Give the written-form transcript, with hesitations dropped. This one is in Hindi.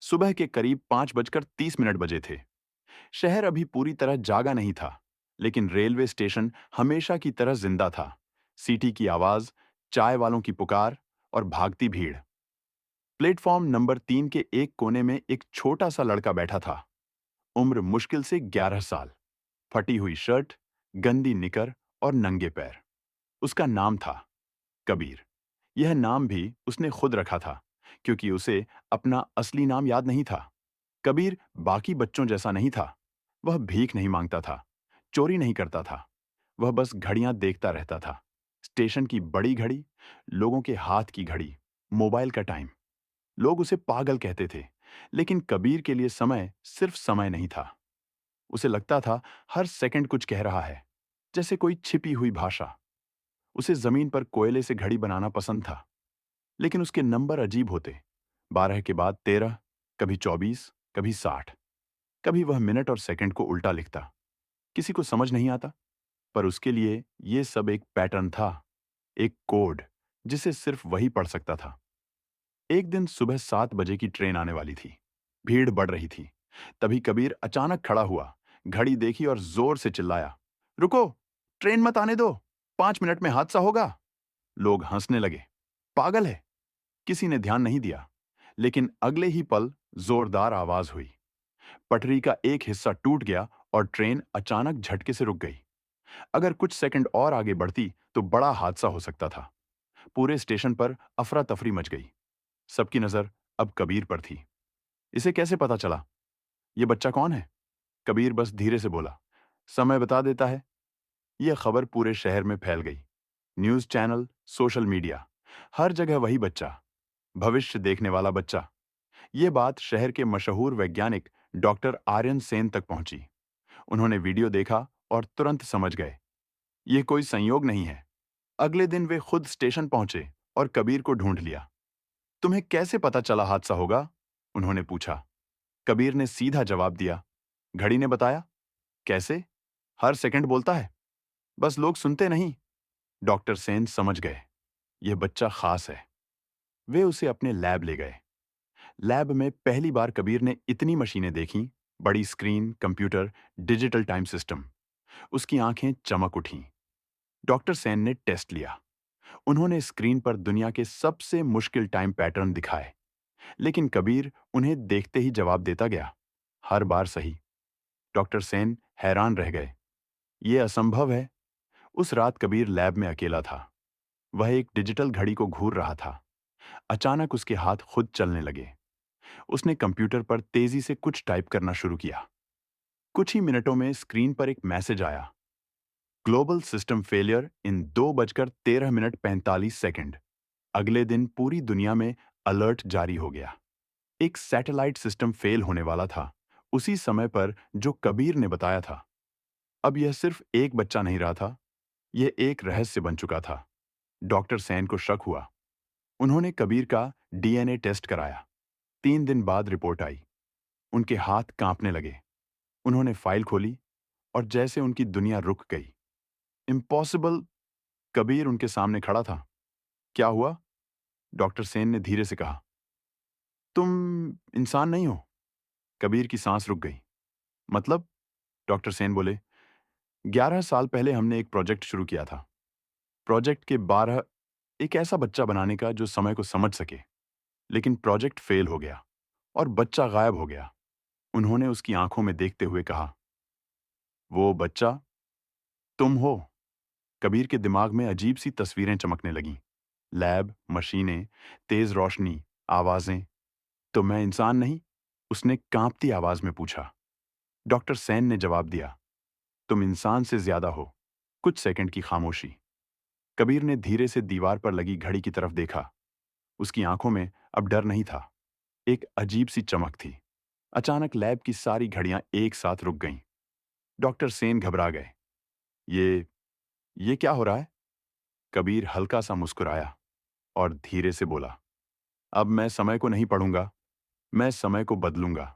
सुबह के करीब 5:30 बजे थे। शहर अभी पूरी तरह जागा नहीं था, लेकिन रेलवे स्टेशन हमेशा की तरह जिंदा था। सीटी की आवाज, चाय वालों की पुकार और भागती भीड़। प्लेटफॉर्म नंबर 3 के एक कोने में एक छोटा सा लड़का बैठा था। उम्र मुश्किल से 11 साल। फटी हुई शर्ट, गंदी निकर और नंगे पैर। उसका नाम था कबीर। यह नाम भी उसने खुद रखा था, क्योंकि उसे अपना असली नाम याद नहीं था। कबीर बाकी बच्चों जैसा नहीं था। वह भीख नहीं मांगता था, चोरी नहीं करता था। वह बस घड़ियां देखता रहता था। स्टेशन की बड़ी घड़ी, लोगों के हाथ की घड़ी, मोबाइल का टाइम। लोग उसे पागल कहते थे, लेकिन कबीर के लिए समय सिर्फ समय नहीं था। उसे लगता था हर सेकंड कुछ कह रहा है, जैसे कोई छिपी हुई भाषा। उसे जमीन पर कोयले से घड़ी बनाना पसंद था, लेकिन उसके नंबर अजीब होते। 12 के बाद 13, कभी 24, कभी 60। कभी वह मिनट और सेकंड को उल्टा लिखता। किसी को समझ नहीं आता, पर उसके लिए ये सब एक पैटर्न था, एक कोड, जिसे सिर्फ वही पढ़ सकता था। एक दिन सुबह 7 बजे की ट्रेन आने वाली थी। भीड़ बढ़ रही थी। तभी कबीर अचानक खड़ा हुआ, घड़ी देखी और जोर से चिल्लाया, रुको, ट्रेन मत आने दो, 5 मिनट में हादसा होगा। लोग हंसने लगे। पागल है। किसी ने ध्यान नहीं दिया। लेकिन अगले ही पल जोरदार आवाज हुई। पटरी का एक हिस्सा टूट गया और ट्रेन अचानक झटके से रुक गई। अगर कुछ सेकंड और आगे बढ़ती तो बड़ा हादसा हो सकता था। पूरे स्टेशन पर अफरा तफरी मच गई। सबकी नजर अब कबीर पर थी। इसे कैसे पता चला? ये बच्चा कौन है? कबीर बस धीरे से बोला, समय बता देता है। यह खबर पूरे शहर में फैल गई। न्यूज चैनल, सोशल मीडिया, हर जगह वही बच्चा, भविष्य देखने वाला बच्चा। ये बात शहर के मशहूर वैज्ञानिक डॉक्टर आर्यन सेन तक पहुंची। उन्होंने वीडियो देखा और तुरंत समझ गए, ये कोई संयोग नहीं है। अगले दिन वे खुद स्टेशन पहुंचे और कबीर को ढूंढ लिया। तुम्हें कैसे पता चला हादसा होगा? उन्होंने पूछा। कबीर ने सीधा जवाब दिया, घड़ी ने बताया। कैसे? हर सेकंड बोलता है, बस लोग सुनते नहीं। डॉक्टर सेन समझ गए, यह बच्चा खास है। वे उसे अपने लैब ले गए। लैब में पहली बार कबीर ने इतनी मशीनें देखीं, बड़ी screen, computer, digital time system. उसकी आंखें चमक उठीं। डॉक्टर सेन ने टेस्ट लिया। उन्होंने स्क्रीन पर दुनिया के सबसे मुश्किल टाइम पैटर्न दिखाए, लेकिन कबीर उन्हें देखते ही जवाब देता गया, हर बार सही। डॉक्टर सेन हैरान रह गए। यह असंभव है। उस रात कबीर लैब में अकेला था। वह एक डिजिटल घड़ी को घूर रहा था। अचानक उसके हाथ खुद चलने लगे। उसने कंप्यूटर पर तेजी से कुछ टाइप करना शुरू किया। कुछ ही मिनटों में स्क्रीन पर एक मैसेज आया, ग्लोबल सिस्टम फेलियर इन 2:13:45। अगले दिन पूरी दुनिया में अलर्ट जारी हो गया। एक सैटेलाइट सिस्टम फेल होने वाला था, उसी समय पर जो कबीर ने बताया था। अब यह सिर्फ एक बच्चा नहीं रहा था, यह एक रहस्य बन चुका था। डॉक्टर सैन को शक हुआ। उन्होंने कबीर का डीएनए टेस्ट कराया। 3 दिन बाद रिपोर्ट आई। उनके हाथ कांपने लगे। उन्होंने फाइल खोली और जैसे उनकी दुनिया रुक गई। इम्पॉसिबल। कबीर उनके सामने खड़ा था। क्या हुआ? डॉक्टर सेन ने धीरे से कहा, तुम इंसान नहीं हो। कबीर की सांस रुक गई। मतलब? डॉक्टर सेन बोले, 11 साल पहले हमने एक प्रोजेक्ट शुरू किया था। प्रोजेक्ट के 12, एक ऐसा बच्चा बनाने का जो समय को समझ सके। लेकिन प्रोजेक्ट फेल हो गया और बच्चा गायब हो गया। उन्होंने उसकी आंखों में देखते हुए कहा, वो बच्चा तुम हो। कबीर के दिमाग में अजीब सी तस्वीरें चमकने लगीं। लैब, मशीनें, तेज रोशनी, आवाजें। तो मैं इंसान नहीं? उसने कांपती आवाज में पूछा। डॉक्टर सेन ने जवाब दिया, तुम इंसान से ज्यादा हो। कुछ सेकंड की खामोशी। कबीर ने धीरे से दीवार पर लगी घड़ी की तरफ देखा। उसकी आंखों में अब डर नहीं था, एक अजीब सी चमक थी। अचानक लैब की सारी घड़ियां एक साथ रुक गईं। डॉक्टर सेन घबरा गए। ये ये क्या हो रहा है? कबीर हल्का सा मुस्कुराया और धीरे से बोला, अब मैं समय को नहीं पढ़ूंगा, मैं समय को बदलूंगा।